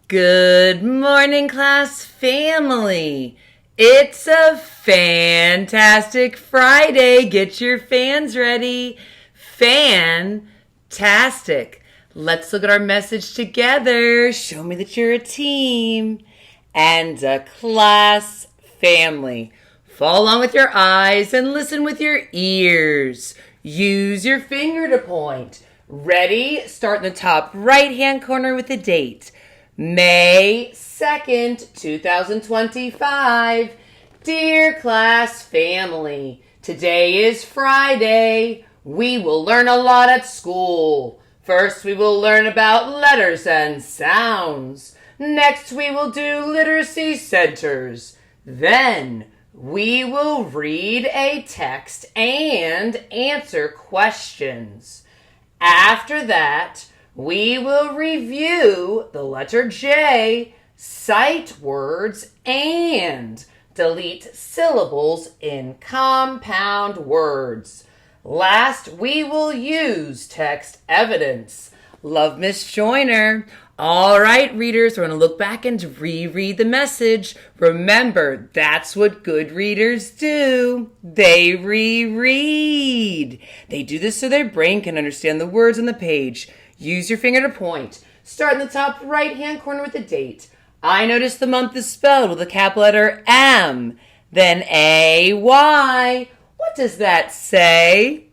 Good morning, class family. It's a fantastic Friday. Get your fans ready. Fantastic. Let's look at our message together. Show me that you're a team and a class family. Follow along with your eyes and listen with your ears. Use your finger to point. Ready? Start in the top right-hand corner with the date. May 2nd, 2025. Dear class family, today is Friday. We will learn a lot at school. First, we will learn about letters and sounds. Next, we will do literacy centers. Then, we will read a text and answer questions. After that, we will review the letter J, sight words, and delete syllables in compound words. Last, we will use text evidence. Love, Miss Joyner. All right, readers, we're going to look back and reread the message. Remember, that's what good readers do. They reread. They do this so their brain can understand the words on the page. Use your finger to point. Start in the top right-hand corner with the date. I notice the month is spelled with a capital letter M, then A-Y. What does that say?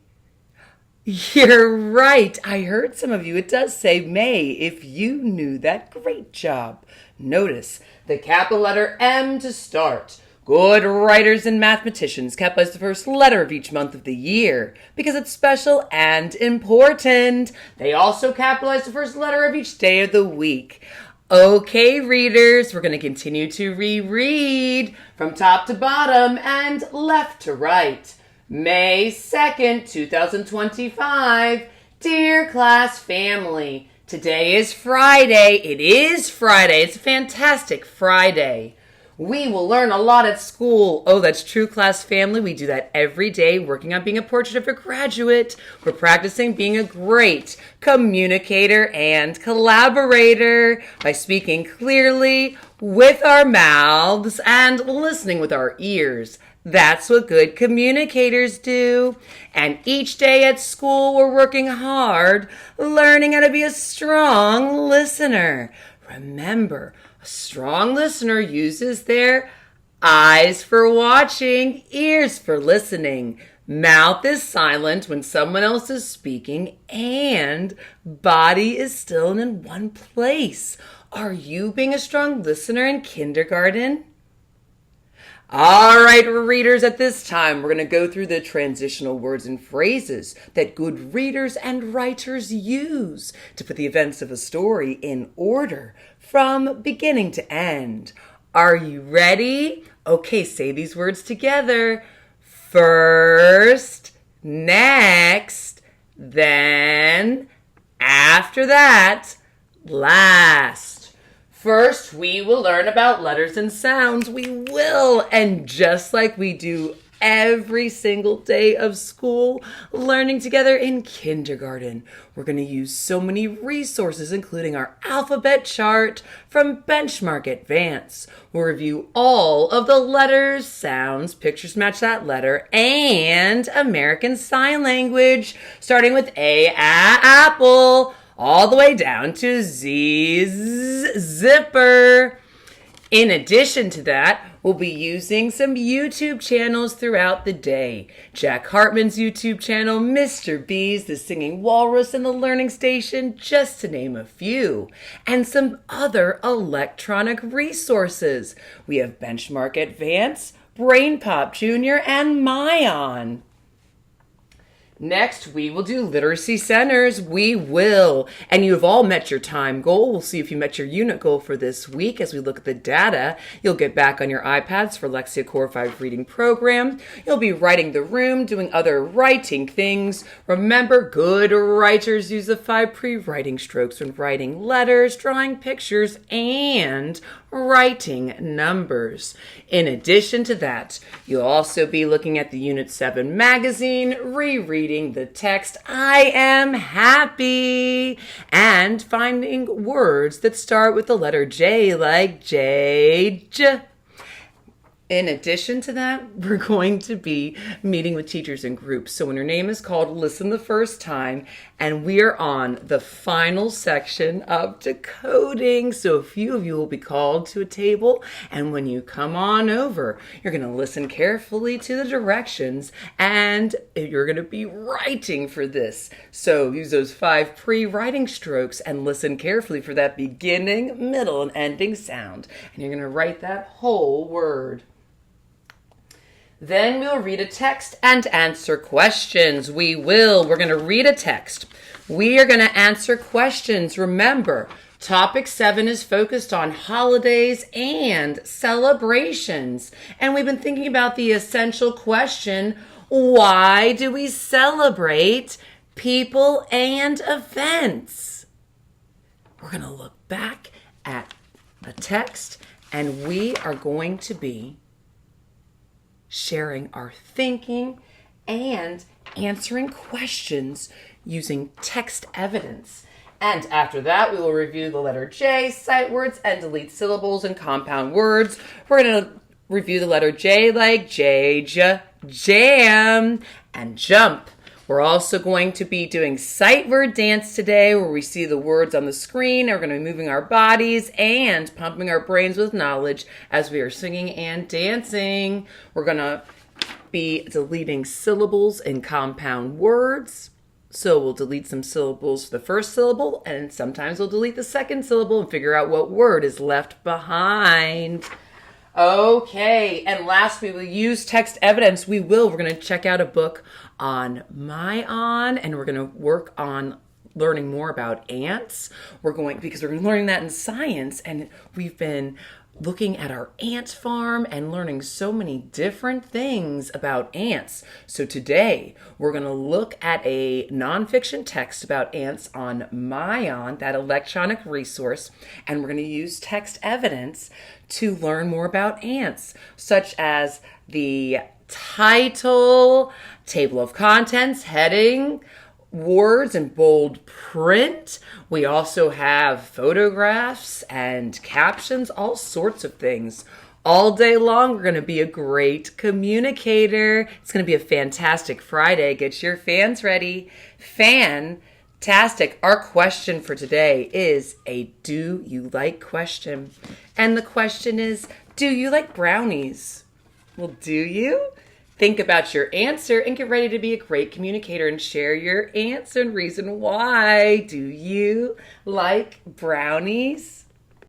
You're right. I heard some of you. It does say May. If you knew that, great job. Notice the capital letter M to start. Good writers and mathematicians capitalize the first letter of each month of the year because it's special and important. They also capitalize the first letter of each day of the week. Okay, readers, we're going to continue to reread from top to bottom and left to right. May 2nd, 2025. Dear class family, today is Friday. It is Friday. It's a fantastic Friday. We will learn a lot at school. Oh, that's true, class family. We do that every day, working on being a portrait of a graduate. We're practicing being a great communicator and collaborator by speaking clearly with our mouths and listening with our ears. That's what good communicators do. And each day at school, we're working hard, learning how to be a strong listener. Remember, a strong listener uses their eyes for watching, ears for listening. Mouth is silent when someone else is speaking, and body is still and in one place. Are you being a strong listener in kindergarten? All right, readers, at this time, we're going to go through the transitional words and phrases that good readers and writers use to put the events of a story in order from beginning to end. Are you ready? Okay, say these words together. First, next, then, after that, last. First, we will learn about letters and sounds. We will. And just like we do every single day of school, learning together in kindergarten, we're going to use so many resources, including our alphabet chart from Benchmark Advance. We'll review all of the letters, sounds, pictures match that letter, and American Sign Language, starting with A, apple, all the way down to Z, zipper. In addition to that, we'll be using some YouTube channels throughout the day. Jack Hartman's YouTube channel, Mr. B's The Singing Walrus, and The Learning Station, just to name a few. And some other electronic resources. We have Benchmark Advance, Brain Pop Jr., and Mayan. Next, we will do literacy centers. We will. And you have all met your time goal. We'll see if you met your unit goal for this week as we look at the data. You'll get back on your iPads for Lexia Core 5 reading program. You'll be writing the room, doing other writing things. Remember, good writers use the 5 pre-writing strokes when writing letters, drawing pictures, and writing numbers. In addition to that, you'll also be looking at the Unit 7 magazine, rereading reading the text, I am happy, and finding words that start with the letter J, like J. In addition to that, we're going to be meeting with teachers in groups. So when your name is called, listen the first time, and we are on the final section of decoding. So a few of you will be called to a table, and when you come on over, you're going to listen carefully to the directions, and you're going to be writing for this. So use those 5 pre-writing strokes and listen carefully for that beginning, middle, and ending sound. And you're going to write that whole word. Then we'll read a text and answer questions. We're going to read a text. We are going to answer questions. Remember, topic 7 is focused on holidays and celebrations. And we've been thinking about the essential question, why do we celebrate people and events? We're going to look back at the text, and we are going to be sharing our thinking and answering questions using text evidence. And after that, we will review the letter J, sight words, and delete syllables and compound words. We're going to review the letter J like jam, and jump. We're also going to be doing sight word dance today, where we see the words on the screen, and we're going to be moving our bodies and pumping our brains with knowledge as we are singing and dancing. We're going to be deleting syllables and compound words. So we'll delete some syllables for the first syllable, and sometimes we'll delete the second syllable and figure out what word is left behind. Okay, and last, we will use text evidence. We're going to check out a book on MyOn, and we're going to work on learning more about ants. Because we're learning that in science, and we've been looking at our ant farm and learning so many different things about ants. So today, we're going to look at a nonfiction text about ants on MyOn, that electronic resource, and we're going to use text evidence to learn more about ants, such as the title, table of contents, heading, words in bold print. We also have photographs and captions, all sorts of things. All day long, we're going to be a great communicator. It's going to be a fantastic Friday. Get your fans ready. Fantastic. Our question for today is a do you like question. And the question is, do you like brownies? Well, do you? Think about your answer and get ready to be a great communicator and share your answer and reason why. Do you like brownies?